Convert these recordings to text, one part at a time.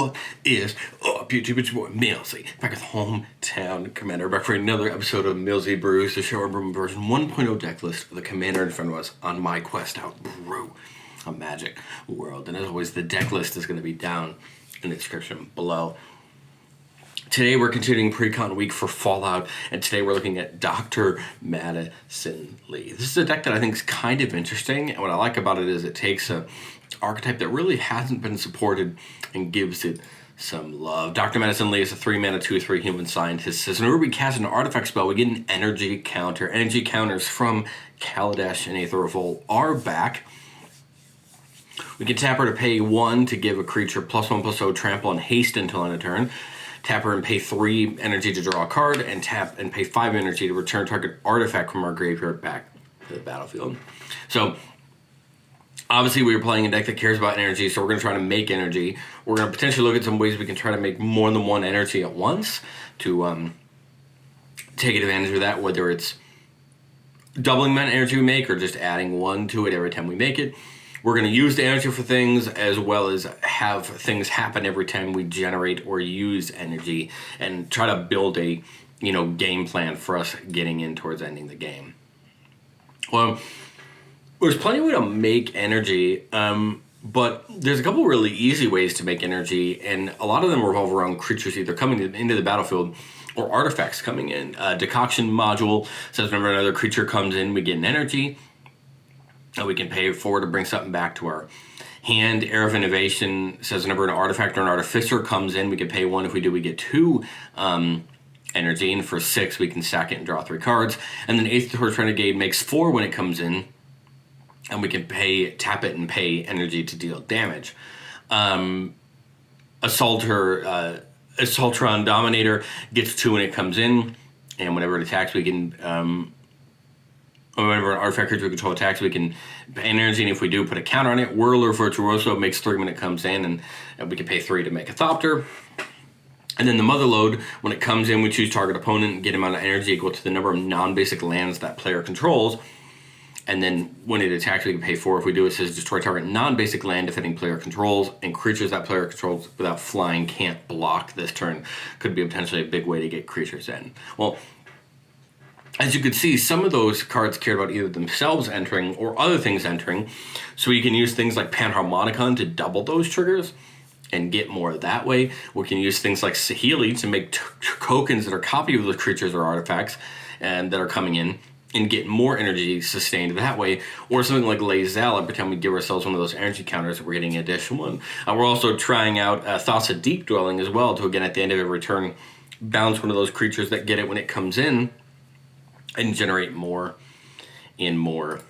What is up, YouTube? It's your boy Millsy, back with Hometown Commander, back for another episode of Millsy Brews, the show improvement version 1.0 deck list of the Commander in front of us on my quest out brew a magic world. And as always, the deck list is going to be down in the description below. Today we're continuing precon week for Fallout, and today we're looking at Dr. Madison Li. This is a deck that I think is kind of interesting, and what I like about it is it takes a archetype that really hasn't been supported and gives it some love. Dr. Madison Li is a 3-mana 2/3 human scientist. Says whenever we cast an artifact spell, we get an energy counter. Energy counters from Kaladesh and Aether Revolt are back. We can tap her to pay 1 to give a creature +1/+0 trample and haste until end of turn. Tap her and pay 3 energy to draw a card, and tap and pay 5 energy to return target artifact from our graveyard back to the battlefield. So obviously we were playing a deck that cares about energy, so we're going to try to make energy. We're going to potentially look at some ways we can try to make more than one energy at once to take advantage of that, whether it's doubling the amount of energy we make or just adding 1 to it every time we make it. We're going to use the energy for things as well as have things happen every time we generate or use energy, and try to build a game plan for us getting in towards ending the game. Well, there's plenty of ways to make energy, but there's a couple really easy ways to make energy, and a lot of them revolve around creatures either coming into the battlefield or artifacts coming in. Decoction module says whenever another creature comes in, we get an energy. We can pay it forward to bring something back to our hand. Air of Innovation says whenever an artifact or an artificer comes in, we can pay 1. If we do, we get 2 energy. And for 6, we can sack it and draw 3 cards. And then Eighth Torch Renegade makes 4 when it comes in, and we can tap it and pay energy to deal damage. Assaultron Dominator gets 2 when it comes in, and whenever it attacks, we can whenever an artifact creature we control attacks, we can pay energy, and if we do, put a counter on it. Whirler Virtuoso makes 3 when it comes in, and we can pay 3 to make a Thopter. And then the Motherlode, when it comes in, we choose target opponent and get amount of energy equal to the number of non-basic lands that player controls. And then when it attacks, we can pay 4. If we do, it says destroy target non-basic land defending player controls, and creatures that player controls without flying can't block this turn. Could be potentially a big way to get creatures in. Well, as you can see, some of those cards cared about either themselves entering or other things entering, so you can use things like Panharmonicon to double those triggers and get more that way. We can use things like Saheeli to make tokens that are copied of those creatures or artifacts and that are coming in, and get more energy sustained that way. Or something like Lae'zel, every time we give ourselves one of those energy counters, we're getting an additional one. We're also trying out Thoughts of Deep Dwelling as well to, again, at the end of every turn, bounce one of those creatures that get it when it comes in, and generate more and more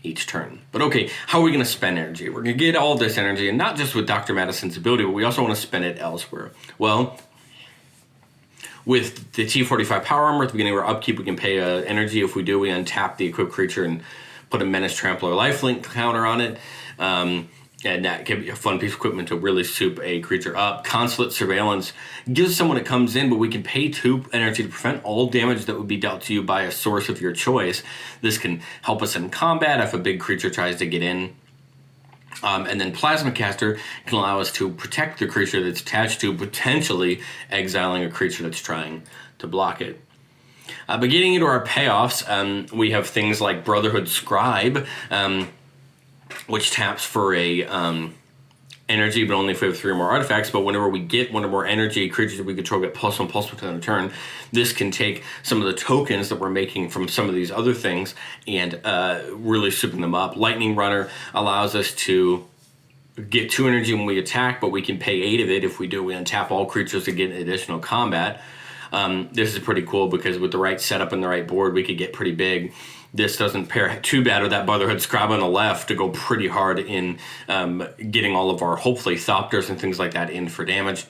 each turn. But okay, how are we going to spend energy? We're going to get all this energy, and not just with Dr. Madison's ability, but we also want to spend it elsewhere. Well, with the T45 Power Armor, at the beginning of our upkeep, we can pay energy. If we do, we untap the equipped creature and put a Menace, Trampler, Lifelink counter on it. And that can be a fun piece of equipment to really soup a creature up. Consulate Surveillance gives someone it comes in, but we can pay 2 energy to prevent all damage that would be dealt to you by a source of your choice. This can help us in combat if a big creature tries to get in. And then Plasma Caster can allow us to protect the creature that's attached to, potentially exiling a creature that's trying to block it. But getting into our payoffs, we have things like Brotherhood Scribe, which taps for a energy, but only if we have 3 or more artifacts. But whenever we get 1 or more energy, creatures that we control get +1/+1 on a turn. This can take some of the tokens that we're making from some of these other things and really souping them up. Lightning Runner allows us to get 2 energy when we attack, but we can pay 8 of it. If we do, we untap all creatures to get additional combat. This is pretty cool because with the right setup and the right board, we could get pretty big. This doesn't pair too bad with that Brotherhood Scribe on the left to go pretty hard in getting all of our, hopefully, Thopters and things like that in for damage.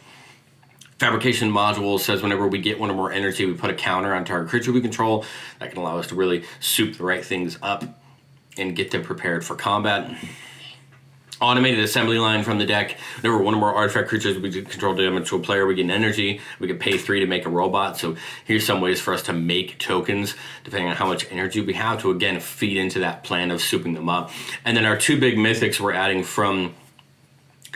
Fabrication Module says whenever we get 1 or more energy, we put a counter on target creature we control. That can allow us to really soup the right things up and get them prepared for combat. Automated Assembly Line from the deck. Whenever 1 or more artifact creatures we control damage to a player, we get an energy. We can pay 3 to make a robot. So here's some ways for us to make tokens, depending on how much energy we have, to, again, feed into that plan of souping them up. And then our 2 big mythics we're adding from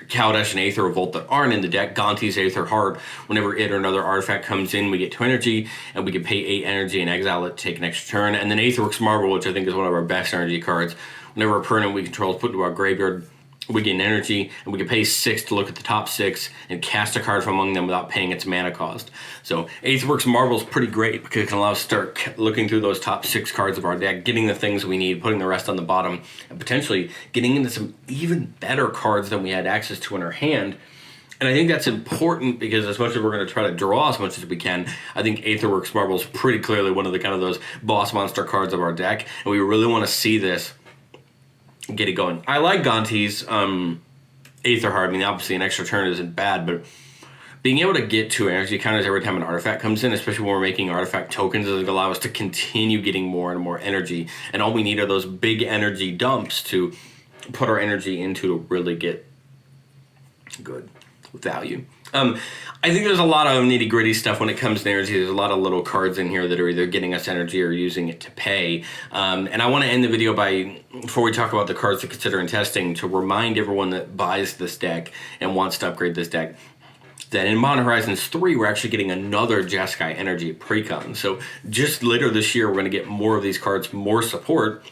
Kaladesh and Aether Revolt that aren't in the deck. Gonti's Aether Heart, whenever it or another artifact comes in, we get 2 energy, and we can pay 8 energy and exile it to take an extra turn. And then Aetherworks Marble, which I think is one of our best energy cards. Whenever a permanent we control is put into our graveyard, we get an energy, and we can pay 6 to look at the top 6 and cast a card from among them without paying its mana cost. So Aetherworks Marble is pretty great because it can allow us to start looking through those top 6 cards of our deck, getting the things we need, putting the rest on the bottom, and potentially getting into some even better cards than we had access to in our hand. And I think that's important because as much as we're going to try to draw as much as we can, I think Aetherworks Marble is pretty clearly one of the kind of those boss monster cards of our deck, and we really want to see this get it going. I like Gonti's Aether Heart. I mean, obviously an extra turn isn't bad, but being able to get 2 energy counters every time an artifact comes in, especially when we're making artifact tokens, is going to allow us to continue getting more and more energy. And all we need are those big energy dumps to put our energy into to really get good value. I think there's a lot of nitty gritty stuff when it comes to energy. There's a lot of little cards in here that are either getting us energy or using it to pay. And I want to end the video by, before we talk about the cards to consider in testing, to remind everyone that buys this deck and wants to upgrade this deck that in Modern Horizons 3, we're actually getting another Jeskai energy precon. So just later this year, we're going to get more of these cards, more support.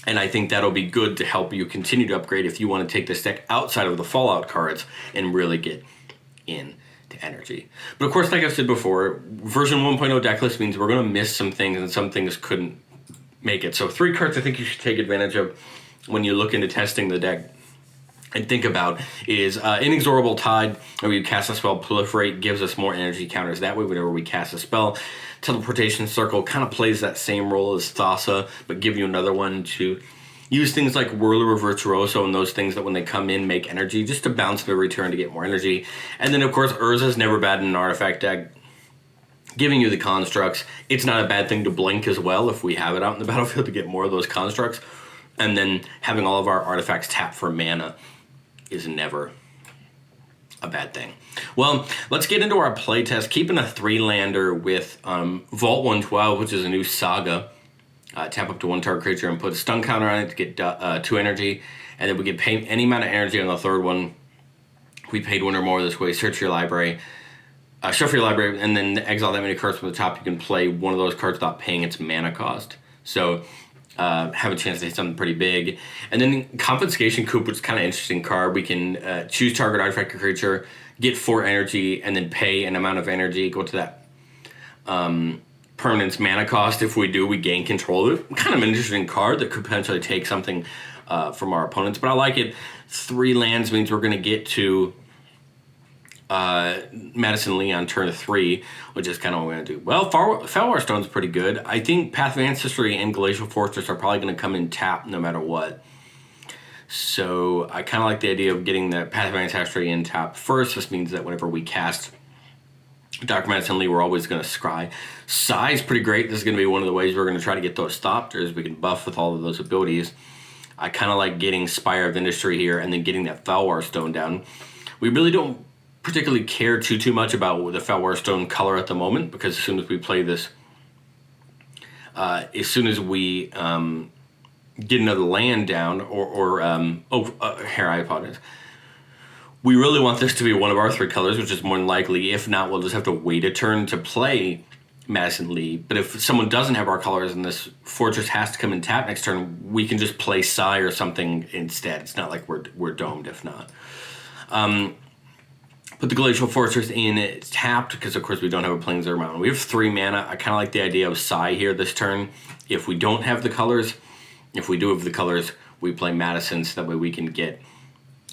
And I think that'll be good to help you continue to upgrade if you want to take this deck outside of the Fallout cards and really get into energy. But of course, like I've said before, version 1.0 deck list means we're going to miss some things, and some things couldn't make it. So 3 cards I think you should take advantage of when you look into testing the deck and think about is Inexorable Tide, where you cast a spell, Proliferate, gives us more energy counters. That way, whenever we cast a spell, Teleportation Circle kind of plays that same role as Thassa, but give you another one to use things like Whirler or Virtuoso and those things that when they come in make energy, just to bounce them every turn to get more energy. And then, of course, Urza's never bad in an artifact deck, giving you the constructs. It's not a bad thing to blink as well if we have it out in the battlefield to get more of those constructs. And then having all of our artifacts tap for mana is never a bad thing. Well, let's get into our playtest. Keeping a 3-lander with Vault 112, which is a new saga. Tap up to 1 target creature and put a stun counter on it to get 2 energy. And then we can pay any amount of energy on the 3rd one. We paid 1 or more this way. Search your library. Shuffle your library, and then exile that many cards from the top. You can play one of those cards without paying its mana cost. So have a chance to hit something pretty big. And then Confiscation Coup, which is kind of interesting card. We can choose target artifact or creature, get 4 energy, and then pay an amount of energy, go to that permanent's mana cost. If we do, we gain control of it. Kind of an interesting card that could potentially take something from our opponents, but I like it. 3 lands means we're going to get to Madison Li on turn 3, which is kind of what we're going to do. Well, Fellwar Stone's pretty good. I think Path of Ancestry and Glacial Fortress are probably going to come in tap no matter what. So I kind of like the idea of getting the Path of Ancestry in tap first. This means that whenever we cast Dr. Madison Li, we're always going to scry. Sai is pretty great. This is going to be one of the ways we're going to try to get those Thopters. We can buff with all of those abilities. I kind of like getting Spire of Industry here and then getting that Fellwar Stone down. We really don't particularly care too much about the Fellwar Stone color at the moment, because as soon as we play this, as soon as we get another land down, here I apologize. We really want this to be one of our 3 colors, which is more than likely. If not, we'll just have to wait a turn to play Madison Li. But if someone doesn't have our colors and this fortress has to come and tap next turn, we can just play Sai or something instead. It's not like we're domed if not. Put the Glacial Fortress in tapped, because of course we don't have a Planeswalker Mountain. We have 3 mana. I kind of like the idea of Sai here this turn. If we don't have the colors, if we do have the colors, we play Madison so that way we can get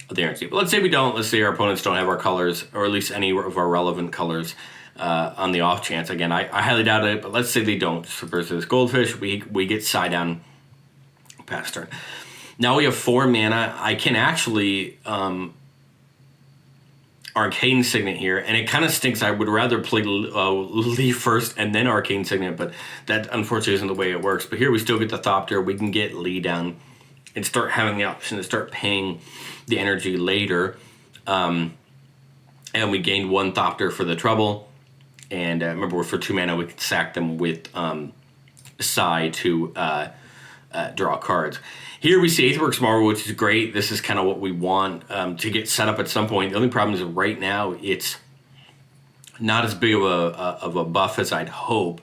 the energy. But let's say we don't. Let's say our opponents don't have our colors, or at least any of our relevant colors on the off chance. Again, I highly doubt it, but let's say they don't. So versus Goldfish, we get Sai down past turn. Now we have 4 mana. I can actually Arcane Signet here, and it kind of stinks. I would rather play Li first and then Arcane Signet, but that unfortunately isn't the way it works. But here we still get the Thopter. We can get Li down and start having the option to start paying the energy later. And we gained 1 Thopter for the trouble. And remember, for 2 mana, we can sack them with Sai to draw cards. Here we see Aetherworks Marvel, which is great. This is kind of what we want to get set up at some point. The only problem is right now it's not as big of a buff as I'd hope.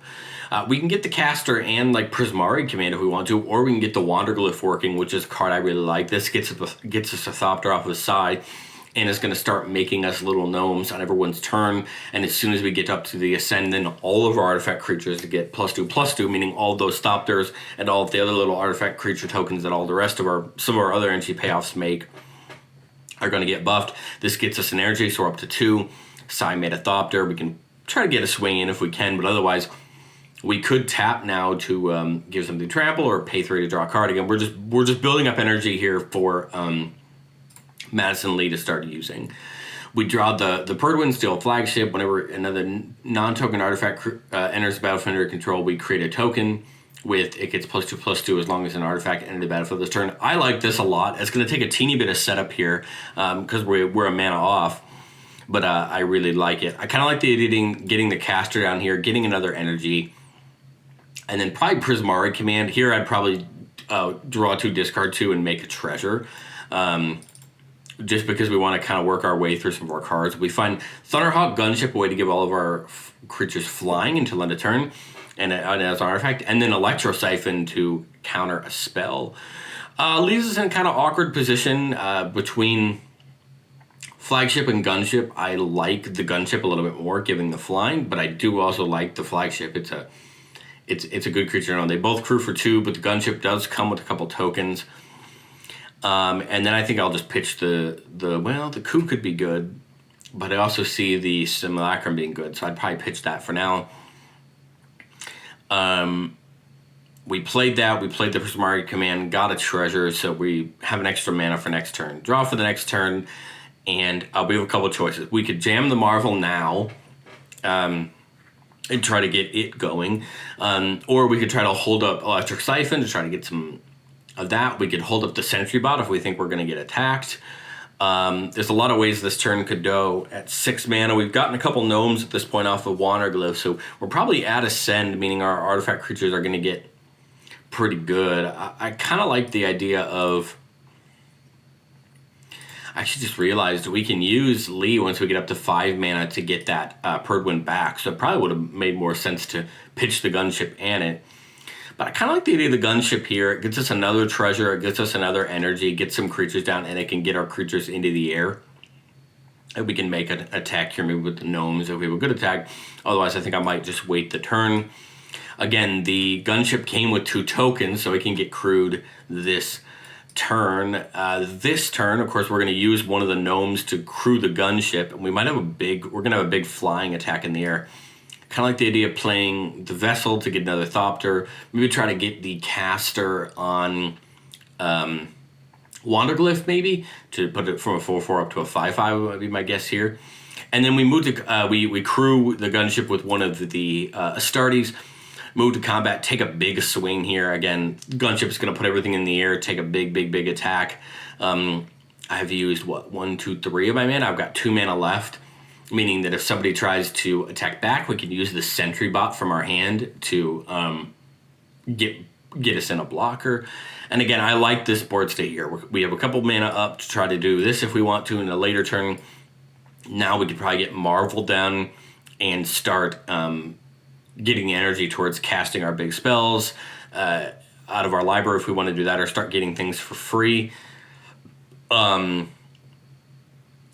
We can get the caster and like Prismari command if we want to, or we can get the Wanderglyph working, which is a card I really like. This gets us a Thopter off the side, and is going to start making us little gnomes on everyone's turn. And as soon as we get up to the Ascend, then all of our artifact creatures to get +2/+2, meaning all those Thopters and all of the other little artifact creature tokens that all the rest of some of our other energy payoffs make are going to get buffed. This gets us an energy, so we're up to 2. Sai made a Thopter. We can try to get a swing in if we can, but otherwise we could tap now to give something trample or pay 3 to draw a card. Again, we're just building up energy here for Madison Li to start using. We draw the Perdwin Steel Flagship. Whenever another non-token artifact enters the battlefield under control, we create a token with it gets +2/+2 as long as an artifact entered the battlefield this turn. I like this a lot. It's going to take a teeny bit of setup here because we're a mana off, but I really like it. I kind of like the idea of getting the caster down here, getting another energy, and then probably Prismari command. Here I'd probably draw 2, discard 2, and make a treasure. Just because we want to kind of work our way through some of our cards. We find Thunderhawk Gunship, a way to give all of our creatures flying until end of turn, and as an artifact, and then Electro Siphon to counter a spell. Leaves us in a kind of awkward position between Flagship and Gunship. I like the Gunship a little bit more, giving the flying, but I do also like the Flagship. It's a good creature. They both crew for 2, but the Gunship does come with a couple tokens. And then I think I'll just pitch the coup could be good, but I also see the Simulacrum being good, so I'd probably pitch that for now. We played that. We played the Prismari command, got a treasure, so we have an extra mana for next turn. Draw for the next turn, and we have a couple of choices. We could jam the Marvel now and try to get it going, or we could try to hold up Electric Siphon to try to get some of that. We could hold up the Sentry Bot if we think we're going to get attacked. There's a lot of ways this turn could go. At 6 mana, we've gotten a couple gnomes at this point off of Wanderglyph, so we're probably at Ascend, meaning our artifact creatures are going to get pretty good. I kind of like the idea of... I actually just realized we can use Li once we get up to 5 mana to get that Perdwin back, so it probably would have made more sense to pitch the Gunship and it. But I kind of like the idea of the Gunship here. It gets us another treasure, it gets us another energy, gets some creatures down, and it can get our creatures into the air. And we can make an attack here maybe with the gnomes if we have a good attack. Otherwise, I think I might just wait the turn. Again, the Gunship came with 2 tokens, so it can get crewed this turn. This turn, of course, we're going to use one of the gnomes to crew the Gunship, and we might have we're going to have a big flying attack in the air. Kind of like the idea of playing the Vessel to get another Thopter. Maybe try to get the caster on Wanderglyph, maybe, to put it from a 4/4 up to a 5/5 would be my guess here. And then we move to, we crew the Gunship with one of the Astartes, move to combat, take a big swing here. Again, Gunship's going to put everything in the air, take a big attack. I've used, 1, 2, 3 of my mana? I've got 2 mana left. Meaning that if somebody tries to attack back, we can use the Sentry Bot from our hand to get us in a blocker. And again, I like this board state here. We have a couple mana up to try to do this if we want to in a later turn. Now we could probably get Marvel down and start getting the energy towards casting our big spells out of our library if we want to do that, or start getting things for free.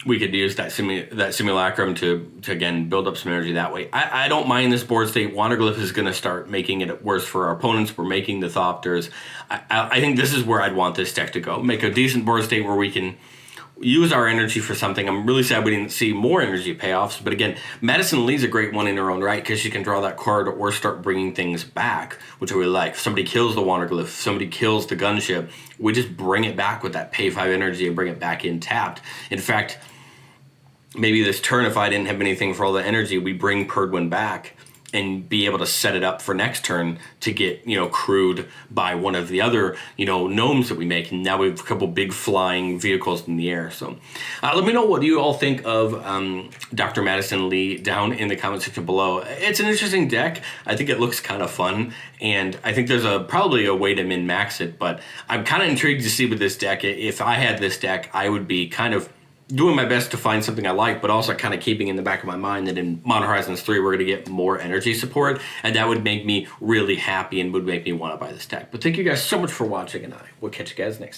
We could use that Simulacrum to again build up some energy that way. I don't mind this board state. Wanderglyph is going to start making it worse for our opponents. We're making the Thopters. I think this is where I'd want this deck to go. Make a decent board state where we can use our energy for something. I'm really sad we didn't see more energy payoffs. But again, Madison Li's a great one in her own right because she can draw that card or start bringing things back, which I really like. If somebody kills the Wanderglyph, if somebody kills the Gunship, we just bring it back with that pay 5 energy and bring it back in tapped. In fact, maybe this turn, if I didn't have anything for all the energy, we bring Perdwin back and be able to set it up for next turn to get, crewed by one of the other, gnomes that we make. And now we have a couple big flying vehicles in the air. So let me know what you all think of Dr. Madison Li down in the comment section below. It's an interesting deck. I think it looks kind of fun. And I think there's probably a way to min-max it. But I'm kind of intrigued to see with this deck. If I had this deck, I would be kind of doing my best to find something I like, but also kind of keeping in the back of my mind that in Modern Horizons 3, we're going to get more energy support, and that would make me really happy and would make me want to buy this deck. But thank you guys so much for watching, and I will catch you guys next time.